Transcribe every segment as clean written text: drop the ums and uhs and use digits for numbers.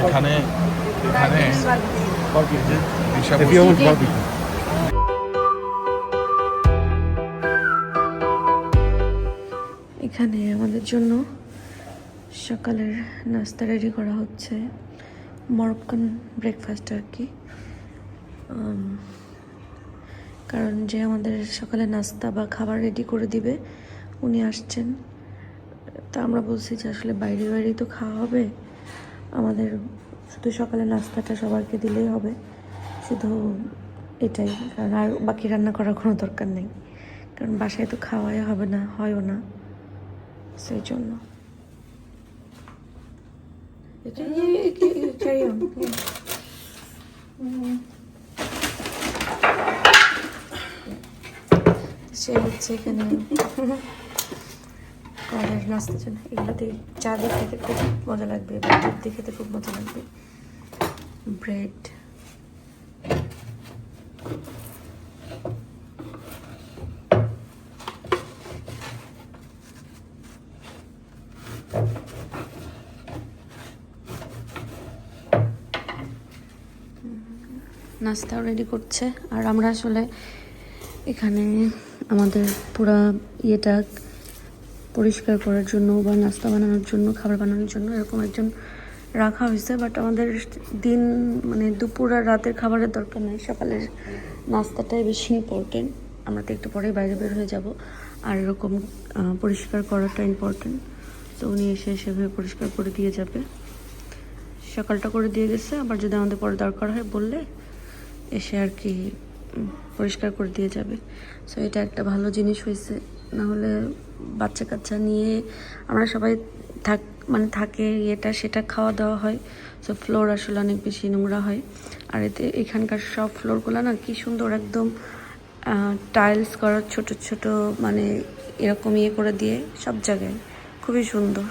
এখানে এখানে এখানে আমাদের জন্য সকালের নাস্তা রেডি করা হচ্ছে, মরক্কান ব্রেকফাস্ট আর কি। কারণ যে আমাদের সকালে নাস্তা বা খাবার রেডি করে দিবে উনি আসছেন। তা আমরা বলছি যে আসলে বাইরে বাইরেই তো খাওয়া হবে, আমাদের শুধু সকালে নাস্তাটা সবাইকে দিলেই হবে, শুধু এটাই। কারণ আর বাকি রান্না করার কোনো দরকার নেই, কারণ বাসায় তো খাওয়াই হবে না, হয়ও না, সেই জন্য। সে হচ্ছে এখানে আমাদের নাস্তার জন্য এগুলোতে চা দিয়ে খেতে খুব মজা লাগবে, বা দুধ দিয়ে খেতে খুব মজা লাগবে। ব্রেড, নাস্তাও রেডি করছে। আর আমরা আসলে এখানে আমাদের পুরা ইয়েটা পরিষ্কার করার জন্য বা নাস্তা বানানোর জন্য, খাবার বানানোর জন্য এরকম একজন রাখা হয়েছে। বাট আমাদের দিন মানে দুপুর আর রাতের খাবারের দরকার নেই, সকালের নাস্তাটাই বেশি ইম্পর্টেন্ট। আমরা তো একটু পরেই বাইরে বের হয়ে যাব, আর এরকম পরিষ্কার করাটা ইম্পর্টেন্ট। তো উনি এসে সেভাবে পরিষ্কার করে দিয়ে যাবে, সকালটা করে দিয়ে গেছে। আবার যদি আমাদের পরে দরকার হয় বললে এসে আর কি পরিষ্কার করে দিয়ে যাবে। সো এটা একটা ভালো জিনিস হয়েছে, নাহলে বাচ্চা কাচ্চা নিয়ে আমরা সবাই থাকে এটা সেটা খাওয়া দাওয়া হয়। সো ফ্লোর আসলে অনেক বেশি নোংরা হয়। আর এতে এখানকার সব ফ্লোরগুলো না কি সুন্দর, একদম টাইলস করা, ছোট ছোট মানে এরকম ইয়ে করে দিয়ে সব জায়গায়, খুবই সুন্দর।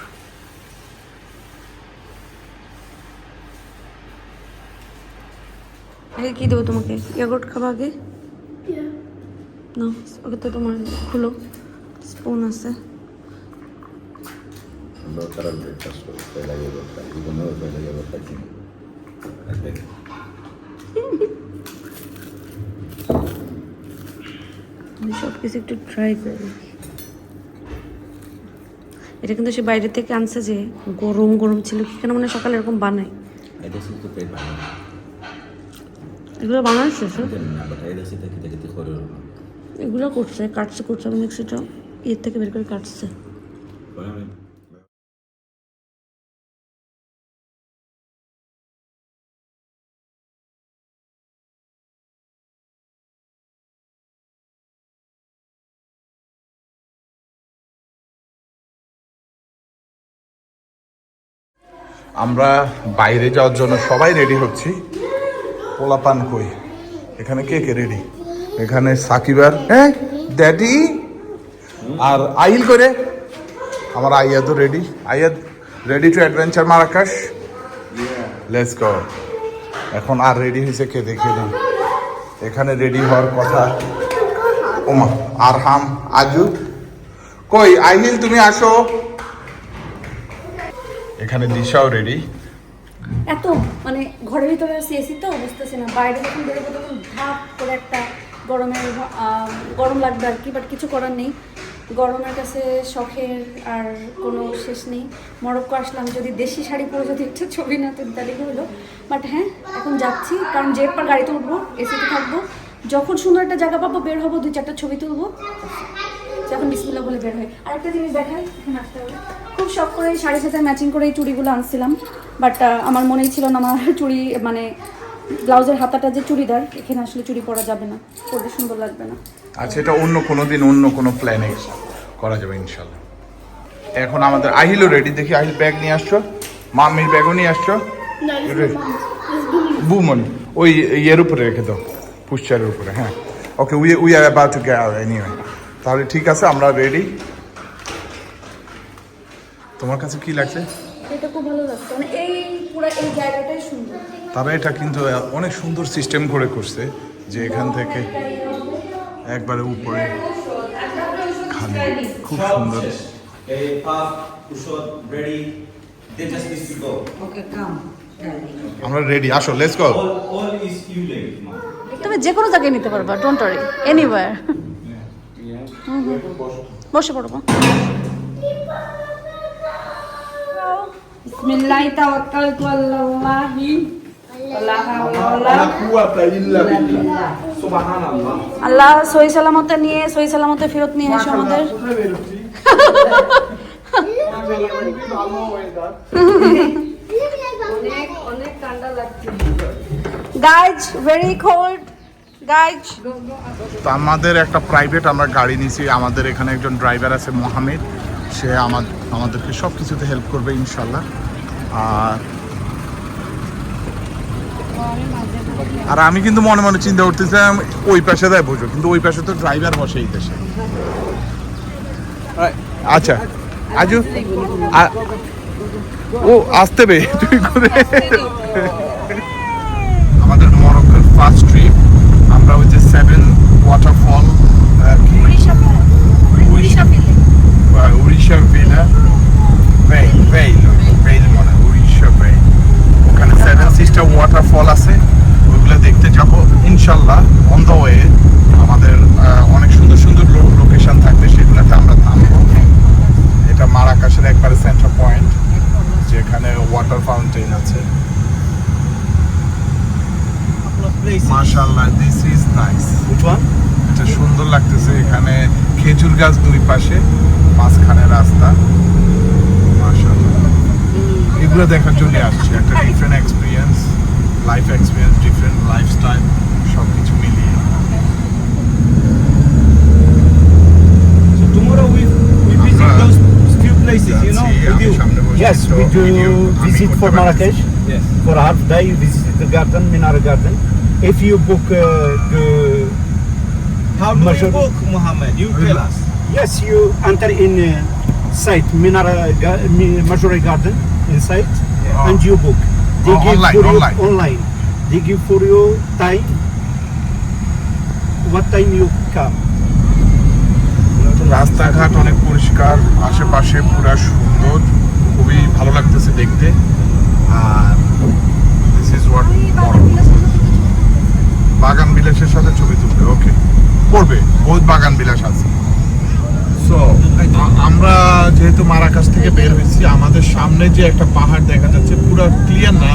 আগে কি দেবো তোমাকে? ইয়োগর্ট খাবা আগে? না, ওকে তো তোমার খুলো, স্পুন আছে। আমি সব কিছু একটু ট্রাই করি। এটা কিন্তু সে বাইরে থেকে আনছে, যে গরম গরম ছিল কি কেন, মানে সকালে এরকম বানায়। এগুলো বানাচ্ছে স্যার, এগুলো করছে, করছে আমি সেটা এর থেকে বের করে কাটছে। আমরা বাইরে যাওয়ার জন্য সবাই রেডি হচ্ছি। পোলাপান কই? এখানে কে কে রেডি? এখানে সাকিবার, হ্যাঁ ড্যাডি, আর আহিল করে আমার আইয়াদও ready. Ayaad ready to adventure Marrakesh, let's go. এখন আর রেডি হয়েছে কে দেখে নিন। এখানে রেডি হওয়ার কথা ওমা আরহাম, আজু কই? আহিল তুমি আসো। এখানে দিশাও রেডি। এত মানে ঘরের ভিতরে এসি তো বুঝতেছি না, বাইরে যখন বেরোবো তখন ধাপ করে একটা গরম লাগবে আর কি। বাট কিছু করার নেই, গরমের কাছে শখের আর কোনো শেষ নেই। মরক্কো আসলাম, যদি দেশি শাড়ি পরে যদি একটা ছবি না তুলি তাহলে হলো। বাট হ্যাঁ, এখন যাচ্ছি, কারণ যে একবার গাড়িতে উঠবো, এসিতে থাকবো, যখন সুন্দর একটা জায়গা পাবো বের হবো, 2-4টা ছবি তুলবো, যখন বিসমিল্লাহ বলে বের হয়। আরেকটা জিনিস দেখাই, এখানে আসতে হবে। খুব শখ করে শাড়ির সাথে ম্যাচিং করে এই চুড়িগুলো আনছিলাম, বাট আমার মনেই ছিল না আমার চুড়ি মানে ব্লাউজের হাতাটা যে চুড়িদার, এখানে আসলে চুড়ি পরা যাবে না, পরতে সুন্দর লাগবে না। আচ্ছা, এটা অন্য কোনো দিন অন্য কোনো প্ল্যানে করা যাবে ইনশাল্লাহ। এখন আমাদের আহিলও রেডি, দেখি আহিল ব্যাগ নিয়ে আসছো, মাম্মির ব্যাগও নিয়ে আসছো। বুমন ওই ইয়ের উপরে রেখে দাও, পুষ্চারের উপরে। হ্যাঁ okay, we are about to get out anyway. তাহলে ঠিক আছে, আমরা রেডি। তোমার কাছে কি লাগছে? এটা খুব ভালো লাগছে, মানে এই পুরো এই জায়গাটাই সুন্দর। তারা এটা কিন্তু অনেক সুন্দর সিস্টেম করে করছে, যে এখান থেকে একবারে উপরে খালি, খুব সুন্দর। They just need to go. Okay, come. আমরা রেডি, আসো let's go. All is you late, ma. তুমি যে কোনো জায়গায় নিতে পারবা, ডোন্ট ওয়ারি, এনিওয়্যার। বসে পড়বো। Bismillah, tawakkaltu ala Allahi. La hawla wa la quwwata illa billah. Subhanallah. আল্লাহ সহি সালামতে নিয়ে সহি সালামতে ফেরত নিয়ে এসো আমাদের। অনেক ঠান্ডা লাগছে। Guys very cold guys. তো আমাদের একটা প্রাইভেট আমরা গাড়ি নিয়েছি, আমাদের এখানে একজন ড্রাইভার আছে মোহাম্মদ, সে আমাদেরকে সব কিছুতে হেল্প করবে ইনশাল্লাহ। আর আমি কিন্তু মনে মনে চিন্তা করতেছিলাম ওই পাশে দেয় বুঝো, কিন্তু ওই পাশে তো ড্রাইভার বসে এই দেশে। আচ্ছা আজু ও আসতে বে তুই করে আমাদের মরক্কোর ফার্স্ট ট্রিপ। আমরা ওই যে 7 ওয়াটারফল কি উড়িষ্যা ভিলা ভেইল মনে উড়িষ্যা ভেইল, ওখানে 7 সিস্টার ওয়াটারফল আছে, ওইগুলো দেখতে যাব ইনশাল্লাহ। অন দ্য ওয়ে আমাদের অনেক সুন্দর সুন্দর লোকেশন থাকবে, সেগুলোতে আমরা থামবো। এটা মারাকাশের একবারে সেন্টার পয়েন্ট, যেখানে ওয়াটার ফাউন্টেন আছে। মাশাআল্লাহ, this is nice. Which one? এটা সুন্দর লাগতেছে, এখানে খেজুর গাছ দুই পাশে, মাঝখানে রাস্তা। মাশাআল্লাহ, এগুলো দেখার জন্য আসছে। একটা different experience, life experience, different lifestyle, সব কিছু মিলিয়ে। So tomorrow we visit those few places, you know, with you. Yes, we do visit for Marrakesh. Yes. For a half day, you visit the garden, Minara Garden. If you book the How do we Major- book, Muhammad? You tell us. yes, you enter in site Majority Garden inside, Oh. and you book. Online, for you online. online. They give for you time. What time you come? রাস্তাঘাট অনেক পরিষ্কার, আশেপাশে পুরা সুন্দর, খুবই ভালো লাগতেছে দেখতে। আর দিস ইজ হোয়াট বাগান বিলাসের সাথে ছবি তুলবে, ওকে পড়বে, বহুত বাগান বিলাস আছে। সো আমরা যেহেতু মারাকাশ থেকে বের হয়েছি, আমাদের সামনে যে একটা পাহাড় দেখা যাচ্ছে পুরো ক্লিয়ার না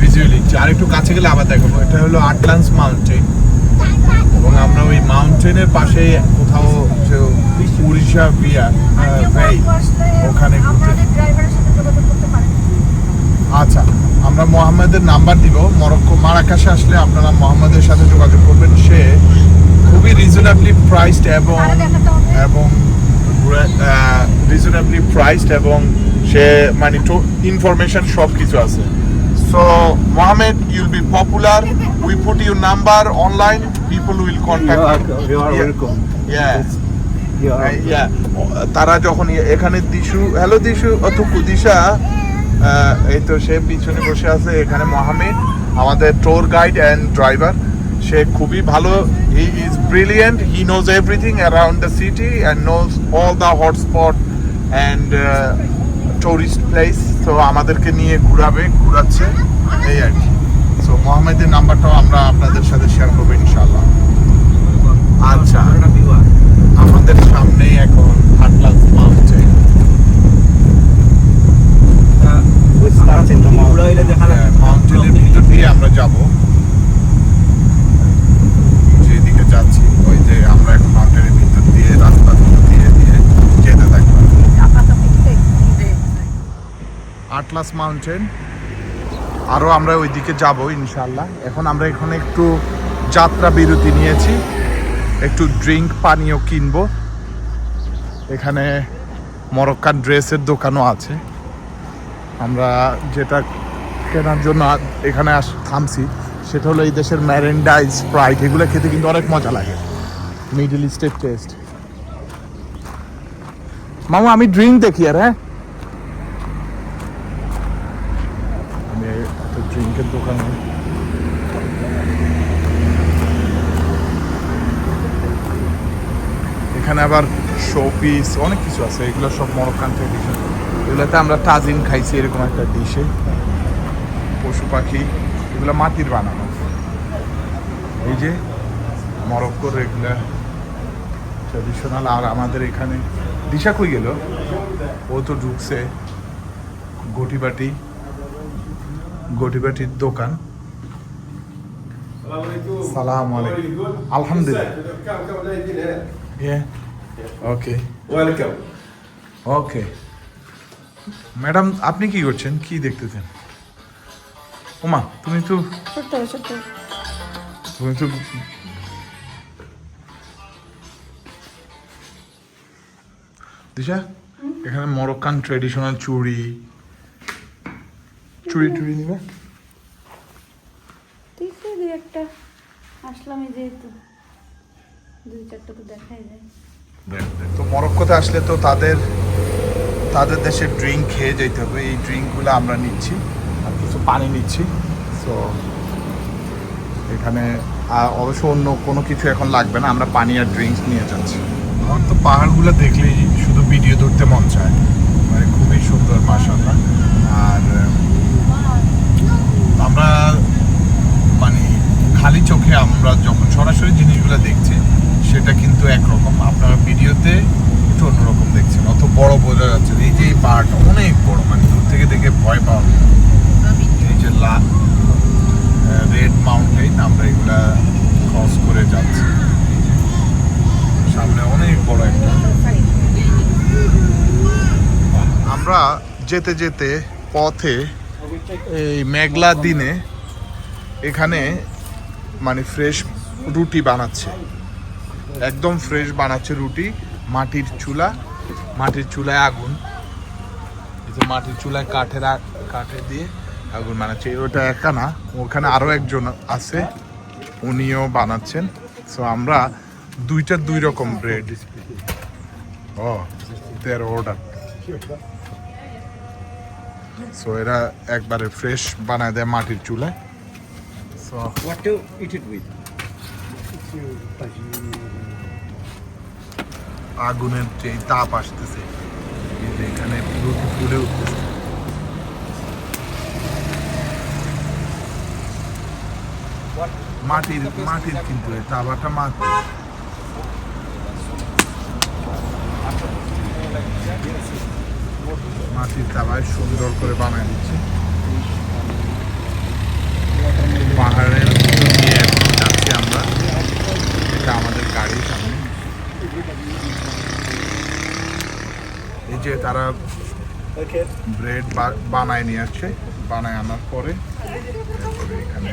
ভিজুয়ালি, আর একটু কাছে গেলে আবার দেখাবো। এটা হলো আটলান্স মাউন্টেন, এবং আমরা ওই মাউন্টেনের পাশে কোথাও যে উড়িষ্যা ভেই ওখানে ঘুরতে। আচ্ছা, আমরা মোহাম্মদের নাম্বার দিব। মরক্কো মারাকাশে আসলে আপনারা মোহাম্মদের সাথে যোগাযোগ করবেন, সে খুবই রিজনেবলি প্রাইসড এবং রিজনেবলি প্রাইসড, এবং সে মানে ইনফরমেশন সব কিছু আছে। So Mohammad, you'll be popular, we put your number online, people will contact You are welcome. You are তারা যখন এখানে দিশু, হ্যালো দিশু, অথুকু দিশা, এই তো সে পিছনে বসে আছে। এখানে মোহাম্মদ আমাদের ট্যুর গাইড অ্যান্ড ড্রাইভার, সে খুবই ভালো, he is brilliant, he knows everything around the city and knows all the hotspot and tourist place. তো আমাদেরকে নিয়ে ঘুরাচ্ছে এই আর কি। সো মোহাম্মদের নাম্বারটাও আমরা আপনাদের সাথে শেয়ার করবো ইনশাল্লাহ। আচ্ছা, আমাদের সামনে এখন Atlas mountain. we start in the mountain. মাউন্টেনের ভিতর দিয়ে আমরা যাব, যেদিকে যাচ্ছি ওই যে আমরা এখন মাউন্টেনের ভিতর দিয়ে রাস্তা দিয়ে যেতে থাকবো। আটলাস মাউন্টেন, আরও আমরা ওইদিকে যাব ইনশাল্লাহ। এখন আমরা এখানে একটু যাত্রা বিরতি নিয়েছি, একটু ড্রিঙ্ক পানীয় কিনবো। এখানে মরক্কান ড্রেসের দোকানও আছে, আমরা যেটা কেনার জন্য এখানে থামছি সেটা হলো এই দেশের ম্যারেন্ডা, স্প্রাইট, এগুলো খেতে কিন্তু অনেক মজা লাগে, মিডল ইস্টের টেস্ট। মামা আমি ড্রিঙ্ক দেখি আর, হ্যাঁ আমি একটা ড্রিঙ্কের দোকানে। এখানে আবার শো পিস অনেক কিছু আছে, এগুলো সব মরক্কান ট্রেডিশন। এগুলোতে আমরা তাজিন খাইছি এরকম একটা ডিশে, পশু পাখি, এগুলো মাটির বানানো। এই যে মরক্কোর রেগুলার ট্র্যাডিশনাল। আর আমাদের এখানে দিশা কই গেল, ও তো ঢুকছে গটিবাটির দোকান। সালাম আলাইকুম। আলহামদুলিল্লাহ। ওকে Welcome. ওকে ম্যাডাম, আপনি কি করছেন, কি দেখতেছেন? ওমা তুমি তো দিশা, এখানে মরক্কান ট্রেডিশনাল চুড়ি নিবে। দেখি দুই একটা আসলাম, যেহেতু দুই চারটা তো দেখাই যায়। তো মরক্কোতে আসলে তো তাদের দেশের ড্রিঙ্ক খেয়ে যেতে হবে। এই ড্রিঙ্কগুলো আমরা নিচ্ছি আর কিছু পানি নিচ্ছি। সো এখানে অবশ্য অন্য কোনো কিছু এখন লাগবে না, আমরা পানি আর ড্রিঙ্কস নিয়ে যাচ্ছি। আমার তো পাহাড়গুলো দেখলেই শুধু ভিডিও ধরতে মন চায়, মানে খুবই সুন্দর মাশাআল্লাহ। আর আমরা মানে খালি চোখে আমরা যখন সরাসরি জিনিসগুলো দেখছি সেটা কিন্তু একরকম, আপনারা ভিডিওতে একটু অন্যরকম দেখছেন, অত বড় বোঝা যাচ্ছে। এই যে এই পাহাড়টা অনেক বড়, মানে দূর থেকে দেখে ভয় পাওয়া যায়। এই যে রেড মাউন্টেন, আমরা এগুলা ক্রস করে যাচ্ছি। সামনে অনেক বড় একটা। আমরা যেতে যেতে পথে এই মেঘলা দিনে এখানে মানে ফ্রেশ রুটি বানাচ্ছে, একদম ফ্রেশ বানাচ্ছে রুটি। মাটির চুলায় আগুন, মাটির চুলায় কাঠে দিয়ে আগুন বানাচ্ছে। ওটা একা না, ওখানে আরো একজন আছে, উনিও বানাচ্ছেন। সো আমরা দুই রকম ব্রেড। ও দেয়ার অর্ডার। সো এরা একবারে ফ্রেশ বানায় দেয় মাটির চুলায়। So What to eat it with? আগুনের যে তাপ আসতেছে, এই যে এখানে রুটি ফুলে উঠতেছে। মাটির কিন্তু এই তাওয়াটা মাটির তাওয়ায় সুন্দর করে বানায় দিচ্ছে। পাহাড়ের ভিতর নিয়ে এখন যাচ্ছি আমরা, এটা আমাদের গাড়ির সামনে। এই যে তারা ব্রেড বানায় নিয়ে আসছে, বানায় আনার পরে এরপরে এখানে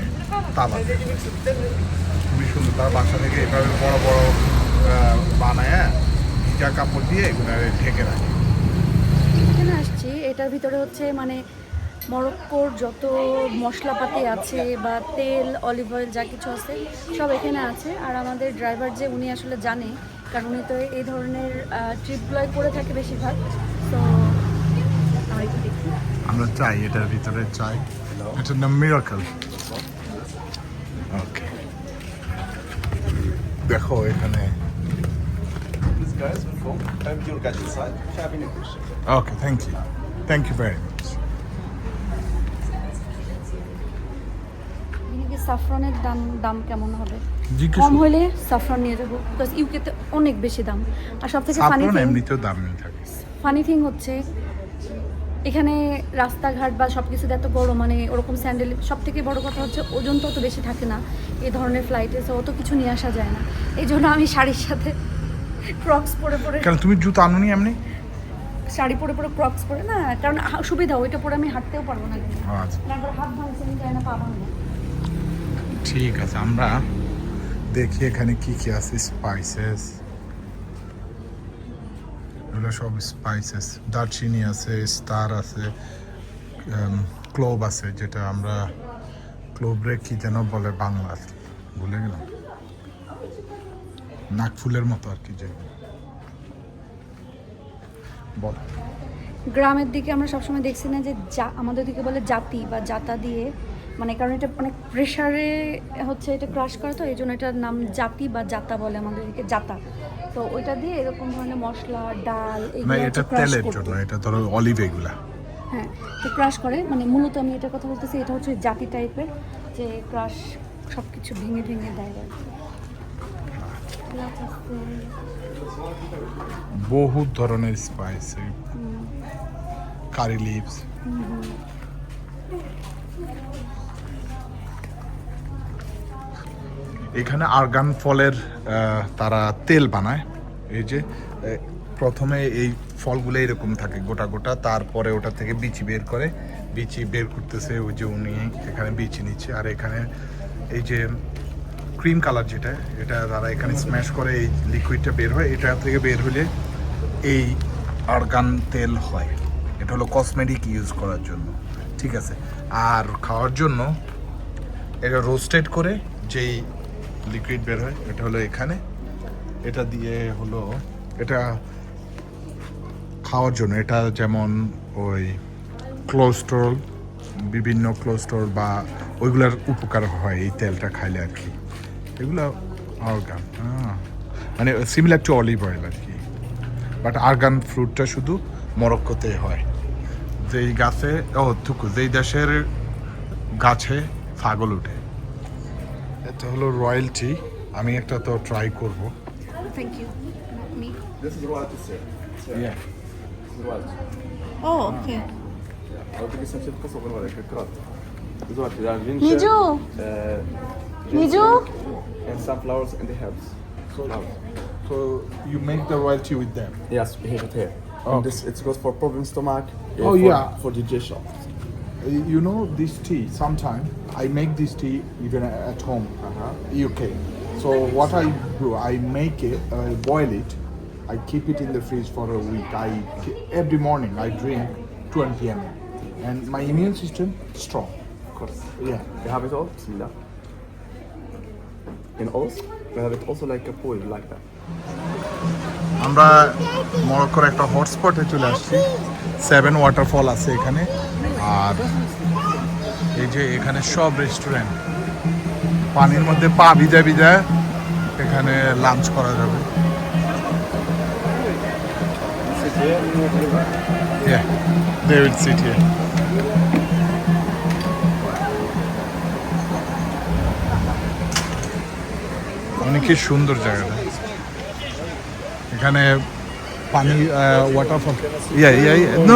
তাওয়া খুবই সুন্দর। তার বাসা থেকে এভাবে বড় বড় বানায় ভিজা কাপড় দিয়ে এগুলো ঢেকে রাখে। এখানে আসছি, এটার ভিতরে হচ্ছে মানে মরক্কোর যত মশলাপাতি আছে বা তেল, অলিভ অয়েল যা কিছু আছে সব এখানে আছে। আর আমাদের ড্রাইভার যে উনি আসলে জানে, কারণ উনি তো এই ধরনের ট্রিপগুলোই করে থাকে বেশিরভাগ। তো আমরা চাই এটার ভিতরে চাই, এটা নাম মিরাকল। ওকে, দেখো এখানে। Please guys, welcome. I'm your guide inside. Have any question? Okay, thank you very much. সাফরানের দাম কেমন হবে? জিজ্ঞেস কম হলে সাফরান নিয়ে যাবো, বিকজ ইউকেতে অনেক বেশি দাম। আর সব থেকে এমনিতেও দাম থাকে। ফানি থিং হচ্ছে এখানে রাস্তাঘাট বা সব কিছুতে এত বড়, মানে ওরকম স্যান্ডেল, সব থেকে বড় কথা হচ্ছে ওজন তো অত বেশি থাকে না এই ধরনের ফ্লাইটে, সো অত কিছু নিয়ে আসা যায় না। এই জন্য আমি শাড়ির সাথে ক্রক্স পরে কেন তুমি জুতো আনোনি এমনি? শাড়ি পরে ক্রক্স পরে না, কারণ সুবিধা, ওইটা পরে আমি হাঁটতেও পারবো না। আচ্ছা একবার হাত ভাঙছে, আমি যাই না, পা ভাঙবো। ঠিক আছে, আমরা দেখি এখানে কি আছে। স্পাইসেস, এগুলো সব স্পাইসেস। দারচিনি আছে, স্টার আছে, ক্লোভ আছে, যেটা আমরা ক্লোভরে কি যেন বলে বাংলা, ভুলে গেলাম, নাকফুলের মতো আর কি। যে বল, গ্রামের দিকে আমরা সবসময় দেখছি না যে আমাদের দিকে বলে জাতি বা জাতা দিয়ে, মানে কারণ এটা অনেক প্রেশারে হচ্ছে এটা ক্রাশ করে, তো এই জন্য এটার নাম জাতি বা জাতা বলে আমাদের দিকে, জাতা। তো ওইটা দিয়ে এরকম ধরনের মশলা ডাল না এগুলো এটা crush তেলের করবে। জন্য, এটা ধরো অলিভ এগুলা। হ্যাঁ, তো ক্রাশ করে, মানে মূলত আমি এটার কথা বলতেছি, এটা হচ্ছে জাতি টাইপের, যে ক্রাশ সব কিছু ভেঙে ভেঙে দেয় আর কি। পেঁয়াজ আছে, বহুত ধরনের স্পাইস, কারি লিভস। এখানে আর্গান ফলের তারা তেল বানায়। এই যে প্রথমে এই ফলগুলো এরকম থাকে গোটা গোটা, তারপরে ওটা থেকে বিচি বের করে, বিচি বের করতেছে ওই যে উনি এখানে বিচি নিচ্ছে। আর এখানে এই যে ক্রিম কালার যেটা, এটা তারা এখানে স্ম্যাশ করে এই লিকুইডটা বের হয়, এটা থেকে বের হলে এই আর্গান তেল হয়। এটা হলো কসমেটিক ইউজ করার জন্য, ঠিক আছে। আর খাওয়ার জন্য এটা রোস্টেড করে যেই লিকুইড বের হয়, এটা হলো এখানে, এটা দিয়ে হলো এটা খাওয়ার জন্য। এটা যেমন ওই কোলেস্টেরল, বিভিন্ন কোলেস্টেরল বা ওইগুলার উপকার হয় এই তেলটা খাইলে আর কি। এগুলো আর্গান, মানে সিমিলার টু অলিভ অয়েল আর কি, বাট আর্গান ফ্রুটটা শুধু মরক্কোতে হয়। যেই গাছে যেই দেশের গাছে ছাগল উঠে। এটা হলো রয়্যালটি, আমি একটা তো ট্রাই করবো। Thank you. মি This is royalty, sir. Yeah. This is royalty. ও okay. أو تيجي سنشيب قصة ولا ولا كرات. This is royalty. There are ginger, Niju Niju and sunflowers and the herbs. Flowers. So you make the royalty with them? Yes, we have it here. Okay. And this it's good for problem stomach. Oh, yeah. For digestion. You know this tea, sometime I make this tea even at home, UK. So what I do, I make it, boil it, I keep it in the fridge for a week. Every morning I drink 20 ml, and my immune system strong. Of course. Yeah. We have it all. Bismillah. In Oz, we have it also like a pool like that. আমরা মরক্কোর একটা হটস্পটে চলে আসছি। 7 waterfall আছে এখানে, আর এই যে এখানে সব রেস্টুরেন্ট, পানির মধ্যে পা ভিজা ভিজা এখানে লাঞ্চ করা যাবে। Yeah, they will sit here. অনেকই সুন্দর জায়গাটা। এখানে পানি waterfall. No,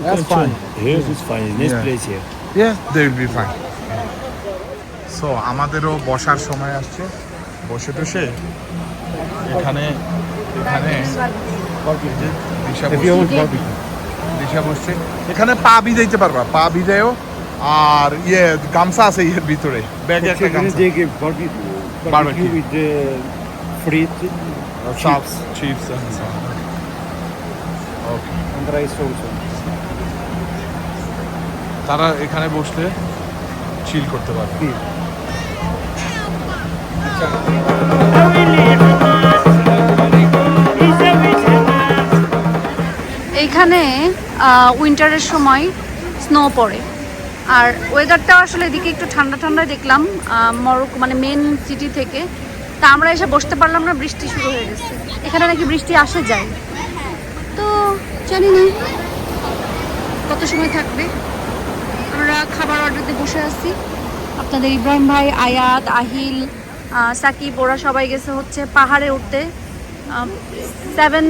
that's fine. Here is fine. Nice Yeah. place here. Yeah, they will be fine. So আমাদেরও বসার সময় আসছে, বসে টসে এখানে দিশা বসছে। এখানে পা ভিজাইতে পারবা, পা ভিজাইও। আর গামছা আছে এর ভিতরে, ব্যাগে একটা গামছা। Barbecue. with frites Chops, chips and so on. Okay. and rice also. তারা এখানে বসলে চিল করতে পারবে। এইখানে উইন্টারের সময় স্নো পড়ে, আর ওয়েদারটা আসলে এদিকে একটু ঠান্ডা ঠান্ডা দেখলাম মরক্কো মানে মেন সিটি থেকে। তা আমরা এসে বসতে পারলাম না, বৃষ্টি শুরু হয়ে গেছে। এখানে নাকি বৃষ্টি আসে যায়, তো জানি না কত সময় থাকবে। আমরা খাবার অর্ডার দিয়ে বসে আছি। আপনাদের ইব্রাহিম ভাই, আয়াত, আহিল, সাকিব, ওরা সবাই গেছে হচ্ছে পাহাড়ে উঠতে, 7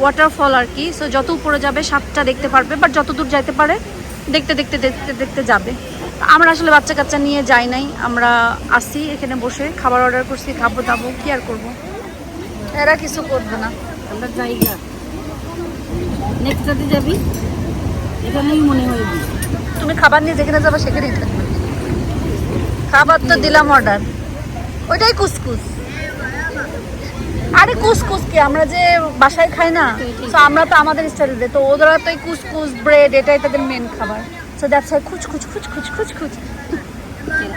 ওয়াটারফল আর কি। সো যত উপরে যাবে 7টা দেখতে পারবে, বাট যত দূর যাইতে পারে দেখতে দেখতে দেখতে দেখতে যাবে। আমরা আসলে বাচ্চা কাচ্চা নিয়ে যাই নাই, আমরা আসি এখানে বসে খাবার অর্ডার করছি, খাবো দাবো, কি আর করবো, এরা কিছু করবে না। আমরা জায়গা নেক্সট রাতে যাবি, এখানেই মনে হয় তুমি খাবার নিয়ে যেখানে যাবে সেখানেই থাকবে। খাবার তো দিলাম অর্ডার, ওইটাই কুসকুস। আরে কুসকুস কি আমরা যে বাসায় খাই না, তো আমরা তো আমাদের স্টাইলে, তো ওরা তো এই কুসকুস ব্রেড এটাই তাদের মেন খাবার। সো দ্যাটস হোয়াই খুচ খুচ খুচ খুচ খুচ খুচ।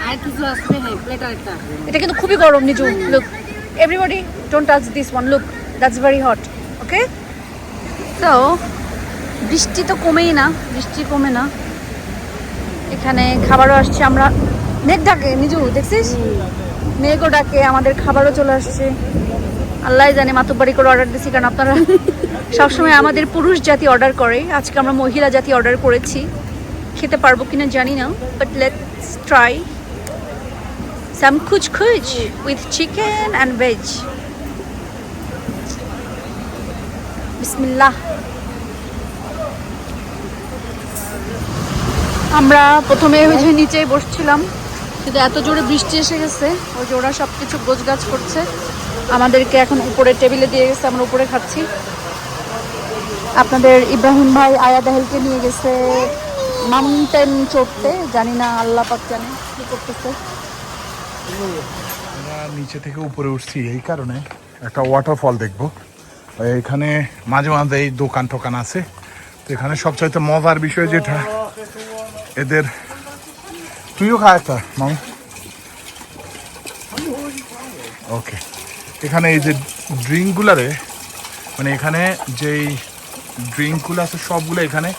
আর কিছু আসবে, হ্যাঁ প্লেট আরেকটা। এটা কিন্তু খুবই গরম নিজু। Look everybody, don't touch this one, look that's very hot. Okay, তো বৃষ্টি তো কমেই না, বৃষ্টি কমে না। এখানে খাবারও আসছে, আমরা মেঘ ডাকে নিজু দেখছিস, মেঘও ডাকে, আমাদের খাবারও চলে আসছে। আল্লাহ জানে মাতুব্বারি করে অর্ডার দিছি, কারণ আপনারা সবসময় আমাদের পুরুষ জাতি অর্ডার করে, আজকে আমরা মহিলা জাতি অর্ডার করেছি। খেতে পারবো কিনা জানি না, বাট লেটস ট্রাই সাম খুচ খুচ উইথ চিকেন অ্যান্ড ভেজ। বিসমিল্লাহ। আমরা প্রথমে ওই যে নিচেই বসছিলাম, কিন্তু এত জোরে বৃষ্টি এসে গেছে, ওই যে ওরা সব কিছু গোছগাছ করছে, আমাদেরকে এখন উপরে টেবিলে দিয়ে গেছে, আমরা উপরে খাচ্ছি। আপনাদের ইব্রাহিম ভাই আয়াদাহেলকে নিয়ে গেছে মাউন্টেন চড়তে, জানি না আল্লাহ পাক জানে কি করতেছে। আমরা নিচে থেকে উপরে উঠছি এই কারণে একটা ওয়াটারফল দেখবো। এখানে মাঝে মাঝে এই দোকান টোকান আছে, তো এখানে সবচাইতে মজার বিষয় যেটা এদের, তুইও খা একটা মামু। ওকে, এখানে এই যে ড্রিঙ্কগুলারে, মানে এখানে যেই ড্রিঙ্কগুলো আছে সবগুলো এখানে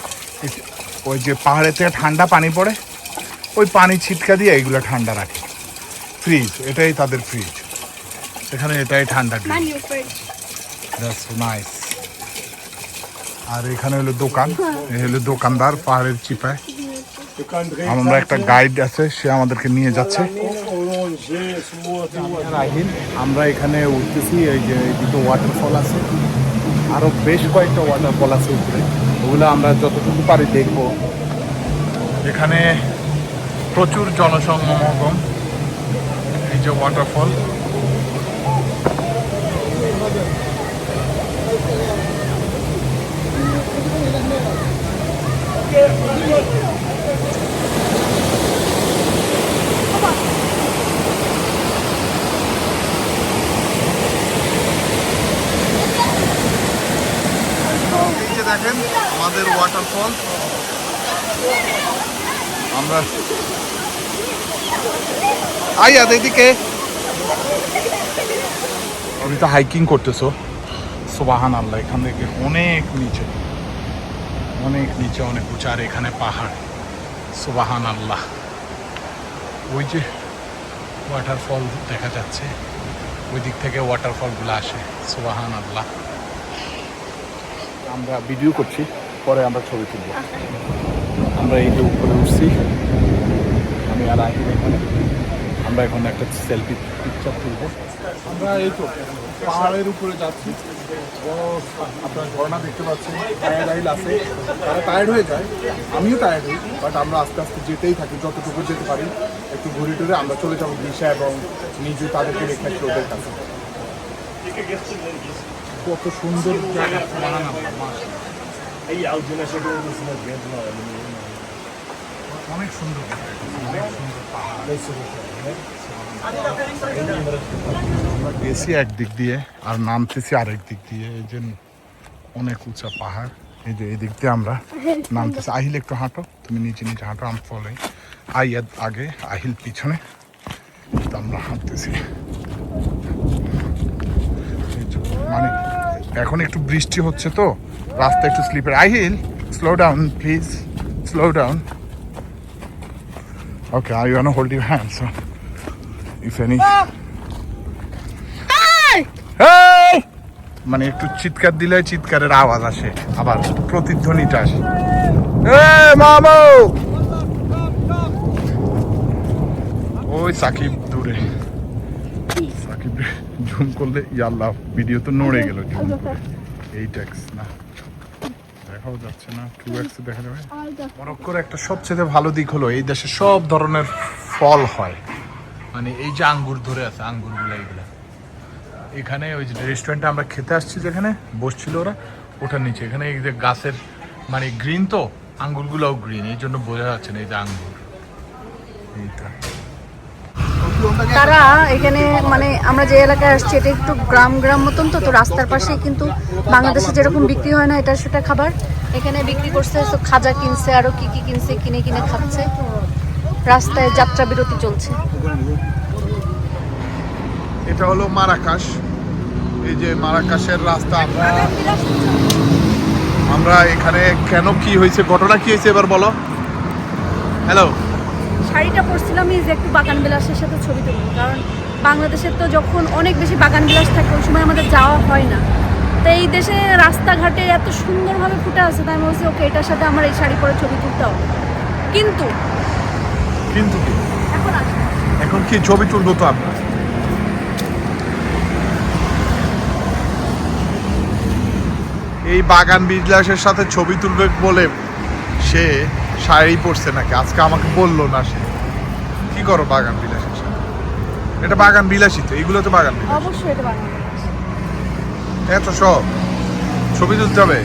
ওই যে পাহাড়ের থেকে ঠান্ডা পানি পড়ে, ওই পানি ছিটকা দিয়ে এইগুলো ঠান্ডা রাখে। ফ্রিজ, এটাই তাদের ফ্রিজ, এখানে এটাই ঠান্ডা ড্রিঙ্ক। That's nice. আর এখানে হলো দোকান, এই হলো দোকানদার পাহাড়ের চিপায়। আমরা একটা গাইড আছে, সে আমাদেরকে নিয়ে যাচ্ছে। আমরা এখানে উঠতেছি, এই যে দুটো ওয়াটারফল আছে, আরো বেশ কয়েকটা ওয়াটারফল আছে উপরে, ওগুলো আমরা যতটুকু পারি দেখবো। এখানে প্রচুর জনসমাগম, এই যে ওয়াটারফল। দেখেন আমাদের ওয়াটারফল। আমরা আইয়াদ এদিকে, তুমি তো হাইকিং করতেছো, সুবহান আল্লাহ। এখান থেকে অনেক নিচে, অনেক নিচে, অনেক উঁচা, আর এখানে পাহাড়, সুবহান আল্লাহ। ওই যে ওয়াটারফল দেখা যাচ্ছে, ওই দিক থেকে ওয়াটারফলগুলো আসে, সুবহান আল্লাহ। আমরা ভিডিও করছি, পরে আমরা ছবি তুলব। আমরা এই যে উপরে উঠছি, আমি আর আহিল এখানে, আমরা এখন একটা সেলফি পিকচার তুলব। আমরা এই তো পাহাড়ের উপরে যাচ্ছি, বড় আপনার ঝর্ণা দেখতে পাচ্ছি, টায়ার্ড আছে, তারা টায়ার্ড হয়ে যায়, আমিও টায়ার্ড হই, বাট আমরা আস্তে আস্তে যেতেই থাকি, যতটুকু যেতে পারি একটু ঘুরে টুরে আমরা চলে যাবো দিশা এবং নিজে তাদেরকে রেখে আসি ওদের কাছে। কত সুন্দর জায়গা, অনেক সুন্দর, অনেক সুন্দর পাহাড়। আমরা গেছি একদিক দিয়ে আর নামতেছি আরেক দিক দিয়ে, এই যে অনেক উঁচা পাহাড়। এই যে এই দিক দিয়ে আমরা নামতেছি। আহিল একটু হাঁটো, তুমি নিচে নিচে হাঁটো, আমি ফলে আইয়াদ আগে, আহিল পিছনে, আমরা হাঁটতেছি। মানে এখন একটু বৃষ্টি হচ্ছে তো রাস্তা একটু slippery. Ahil slow down please, slow down. Okay, I want to hold your hand, so if any, মানে একটু চিৎকার দিলে চিৎকারের আওয়াজ আসে, আবার প্রতিধ্বনিটা আসে। মামু, ওই সাকিব দূরে, সাকিব জুম করলে ইয়াল্লাহ ভিডিও তো নড়ে গেল। জুম করে 8x না, দেখাও যাচ্ছে না, 2x দেখা যাবে। মরক্কোর একটা সবচেয়ে ভালো দিক হলো এই দেশে সব ধরনের ফল হয়, মানে এই যে আঙ্গুর ধরে আছে, আঙ্গুরগুলো এইগুলা এখানে ওই যে রেস্টুরেন্টে আমরা খেতে আসছি যেখানে বসছিল ওরা, ওটার নিচে এখানে এই যে গাছের মানে গ্রিন, তো আঙ্গুরগুলোও গ্রিন, এই জন্য বোঝা যাচ্ছে না এই যে আঙ্গুর এইটা। তারা এখানে মানে আমরা যে এলাকায় আসছি এটা একটু গ্রাম গ্রাম মতন, তো রাস্তার পাশে কিন্তু বাংলাদেশে যেরকম বিক্রি হয় না এটা সেটা খাবার এখানে বিক্রি করছে। তো খাজা কিনছে, আরো কি কি কিনছে, কিনে কিনে খাচ্ছে। রাস্তায় যাত্রা বিরতি চলছে। এটা হলো মারাকাশ, এই যে মারাকাশের রাস্তা। আমরা এখানে কেন, কি হয়েছে, ঘটনা কি হয়েছে এবার বলো। হ্যালো, শাড়িটা পরছিলাম যে একটু বাগান বিলাসের সাথে ছবি তুলবো, কারণ বাংলাদেশের তো যখন অনেক বেশি বাগান বিলাস থাকে ওই সময় আমাদের যাওয়া হয় না। তো এই দেশে রাস্তাঘাটে এত সুন্দরভাবে ফুটে আছে, তাই আমি বলছি ওকে এটার সাথে আমার এই শাড়ি পরে ছবি তুলতে হবে। কিন্তু কিন্তু কি এখন আসবে এখন কি ছবি তুলবো তো আমরা? এই বাগান বিলাসের সাথে ছবি তুলবে বলে সে শাড়ি পরছে নাকি? আজকে আমাকে বললো না সে। কি করো বাগান বিলাসের সাথে? এটা বাগান বিলাসী তো, এইগুলো তো বাগান বিলাস। অবশ্যই এটা বাগান বিলাস। এত সব ছবি তুলতে হবে।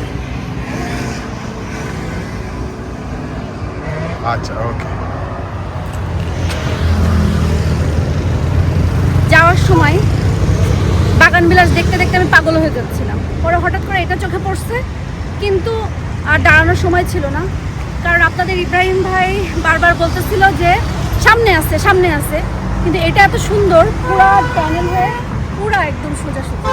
আচ্ছা ওকে। যাওয়ার সময় বাগান বিলাস দেখতে দেখতে আমি পাগল হয়ে যাচ্ছিলাম, পরে হঠাৎ করে এটা চোখে পড়ছে, কিন্তু আর দাঁড়ানোর সময় ছিল না, কারণ আপনাদের ইব্রাহিম ভাই বারবার বলতেছিল যে সামনে আছে সামনে আছে, কিন্তু এটা এত সুন্দর পুরা টানেল হয়ে পুরা একদম সোজা সোজা,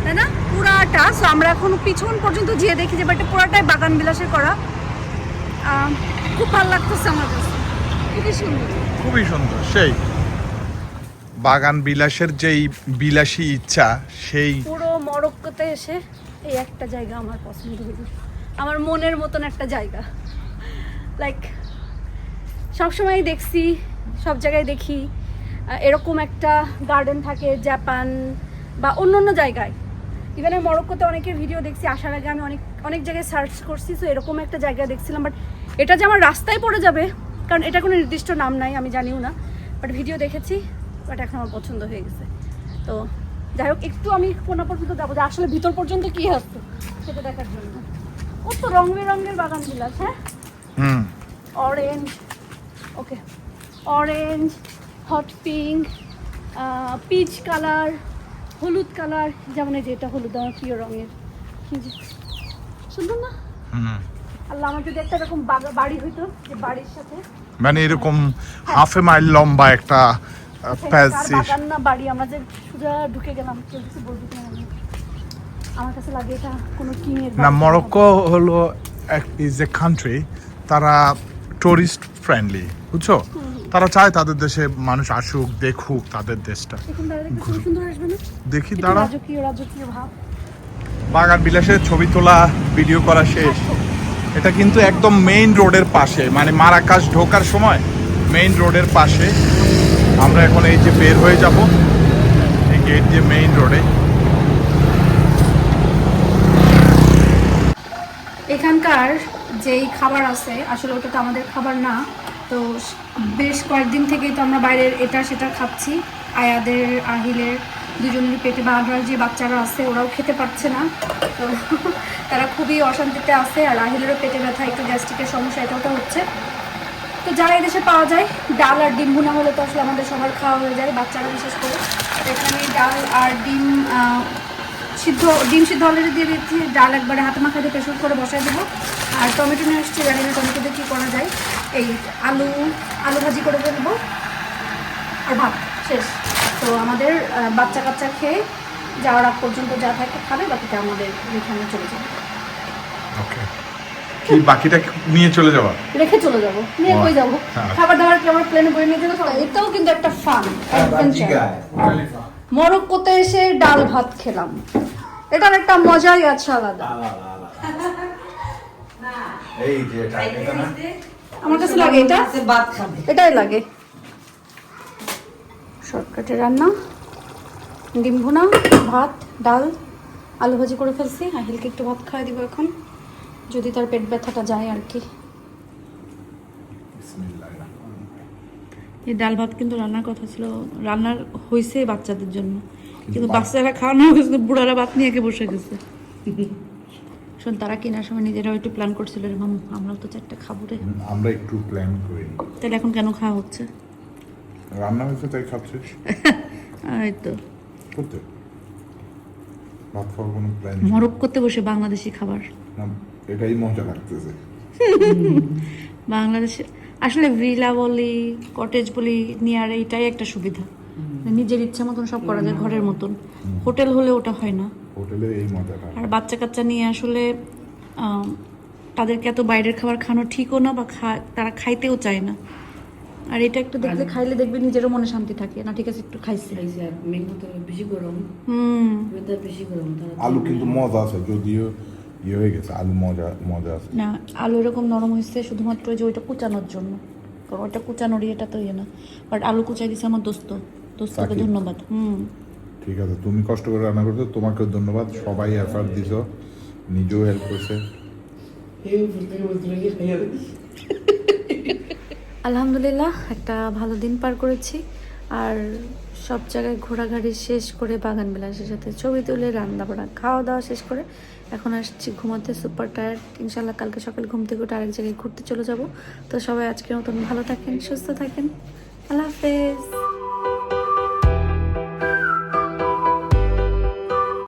তাই না? পুরাটা। সো আমরা এখন পিছন পর্যন্ত যেয়ে দেখি যে এটা পুরাটাই বাগান বিলাসের করা। খুব ভালো লাগতেছে আমার কাছে, খুবই সুন্দর। খুবই সুন্দর। সেই বাগান বিলাসের যেই বিলাসী ইচ্ছা, সেই পুরো মরক্কোতে এসে এই একটা জায়গা আমার পছন্দ হলো, আমার মনের মতন একটা জায়গা। লাইক সবসময় দেখছি, সব জায়গায় দেখি এরকম একটা গার্ডেন থাকে জাপান বা অন্য অন্য জায়গায়। ইভেন আমি মরক্কোতে অনেকের ভিডিও দেখছি, আসার আগে আমি অনেক জায়গায় সার্চ করছি, তো এরকম একটা জায়গায় দেখছিলাম। বাট এটা যে আমার রাস্তায় পড়ে যাবে, কারণ এটা কোনো নির্দিষ্ট নাম নাই, আমি জানিও না, বাট ভিডিও দেখেছি, বাট এখন আমার পছন্দ হয়ে গেছে। তো যাই হোক, একটু আমি কোনা পর্যন্ত যাবো যে আসলে ভিতর পর্যন্ত কি আসতো সেটা দেখার জন্য। কত রং বেরঙের বাগান বিলাস। হ্যাঁ, orange, okay, orange, hot pink, peach colour, হলুদ কালার, যেমন এই যে এটা হলুদ, আমার প্রিয় রঙের। কি যে সুন্দর না? আল্লাহ, আমার যদি একটা এরকম বাড়ি হইতো, যে বাড়ির সাথে মানে এরকম হাফ এ মাইল লম্বা একটা বাগান না বাড়ি, আমরা যে সোজা ঢুকে গেলাম, কেউ কিছু বলতে পারে না। আমার কাছে লাগে এটা কোনো কিংয়ের না, মরক্কো হলো ইজ এ কান্ট্রি, তারা টুরিস্ট ফ্রেন্ডলি, বুঝছো? তারা চায় তাদের দেশে মানুষ আসুক, দেখুক তাদের দেশটা। সুন্দর আসবে না? দেখি দাঁড়া, রাজকীয় রাজকীয় ভাব। বাগান বিলাসের ছবি তোলা ভিডিও করা শেষ। এটা কিন্তু একদম মেইন রোডের পাশে, মানে মারাকাশ ঢোকার সময় মেইন রোডের পাশে। আমরা এখন এই যে বের হয়ে যাব এই গেট দিয়ে মেইন রোডে। এখানকার যেই খাবার আছে আসলে ওটা তো আমাদের খাবার না, তো বেশ কয়েকদিন থেকেই তো আমরা বাইরের এটা সেটা খাচ্ছি। আয়াদের আহিলের দুজনেরই পেটে বাঁধার যে বাচ্চারা আছে ওরাও খেতে পারছে না, তো তারা খুবই অশান্তিতে আছে। আর আহিলেরও পেটে ব্যথা, একটু গ্যাস্ট্রিকের সমস্যা, এটা ওটা হচ্ছে। তো যারা এদেশে পাওয়া যায়, ডাল আর ডিম ভুনা হলে তো আসলে আমাদের সবার খাওয়া হয়ে যায়, বাচ্চারা বিশেষ করে। এখানে ডাল আর ডিম সিদ্ধ অলরেডি দিয়ে দিচ্ছি, ডাল একবারে হাতে মাখা দিয়ে প্রেশার করে বসায় দেবো। আর টমেটো নিয়ে আসছি, জানি না টমেটো দিয়ে কী করা যায়। এই আলু ভাজি করে ফেলবো আর ভাত শেষ। তো আমাদের বাচ্চা কাচ্চা খেয়ে যাওয়ার আগ পর্যন্ত যা থাকে খাবে, বাকিটা আমাদের এখানে চলে যাবে। ওকে, কি বাকিটা নিয়ে চলে যাওয়া? রেখে চলে যাবো, নিয়ে কই যাবো? খাবার দাবার কি আমার প্লেনে বই নিয়ে যাবো? এটাও কিন্তু একটা ফান অ্যাডভেঞ্চার। মরক্কোতে এসে ডাল ভাত খেলাম, এটার একটা মজাই আছে আলাদা। আমার কাছে লাগে এটাই লাগে। শর্টকাটে রান্না, ডিম ভুনা, ভাত, ডাল, আলু ভাজি করে ফেলছি। আহিলকে একটু ভাত খাওয়াই দিব এখন, যদি তার পেট ব্যথাটা যায় আর কি। এই ডাল ভাত কিন্তু রান্নার কথা ছিল, রান্নার হয়েছে বাচ্চাদের জন্য, কিন্তু বাচ্চারা খাওয়ানো হয়েছে, বুড়ারা ভাত নিয়ে বসে গেছে। শোন, তারা কেনার সময় নিজেরাও একটু প্ল্যান করছিল, এরকম আমরাও তো 4টা খাবো রে। আমরা একটু প্ল্যান করি, তাহলে এখন কেন খাওয়া হচ্ছে? রান্না হয়েছে তাই খাচ্ছিস। এই তো করতে ভাত খাওয়ার কোনো প্ল্যান মরক্কোতে বসে বাংলাদেশি খাবার, এটাই মজা লাগতেছে। বাংলাদেশে আসলে ভিলা বলি, কটেজ বলি নেওয়ার এইটাই একটা সুবিধা, নিজের ইচ্ছা মতন সব করা যায়, ঘরের মতন। হোটেল হলে ওটা হয় না, হোটেলে এই মজাটা। আর বাচ্চা কাচ্চা নিয়ে আসলে তাদেরকে এত বাইরের খাবার খানো ঠিকও না, বা তারা খাইতেও চায় না। আর এটা একটু দেখলে খাইলে দেখবে নিজেরও মনে শান্তি থাকে না, ঠিক আছে একটু খাইছি। ম্যাঙ্গো তো বেশি গরম, ওয়েদার বেশি গরম। আলু কিন্তু মজা আছে, যদিও ইয়ে হয়ে গেছে, আলু মজা আছে। না, আলু এরকম নরম হয়েছে শুধুমাত্র ওই যে ওইটা কুচানোর জন্য, কারণ ওইটা কুচানোরই, এটা তো ইয়ে না। বাট আলু কুচাই দিছে আমার দোস্তকে সাকিব। ধন্যবাদ। ঠিক আছে, তুমি কষ্ট করে রান্না করছো, তোমাকেও ধন্যবাদ। সবাই এফার্ট দিছো, নিজেও হেল্প করছে। আলহামদুলিল্লাহ একটা ভালো দিন পার করেছি। আর সব জায়গায় ঘোরাঘুরি শেষ করে, বাগান বিলাসের সাথে ছবি তুলে, রান্না বান্না খাওয়া দাওয়া শেষ করে এখন আসছি ঘুমাতে, সুপার টায়ার্ড। ইনশাল্লাহ কালকে সকালে ঘুম থেকে উঠে আরেক জায়গায় ঘুরতে চলে যাব। তো সবাই আজকের মতন ভালো থাকেন, সুস্থ থাকেন, আল্লাহ হাফেজ।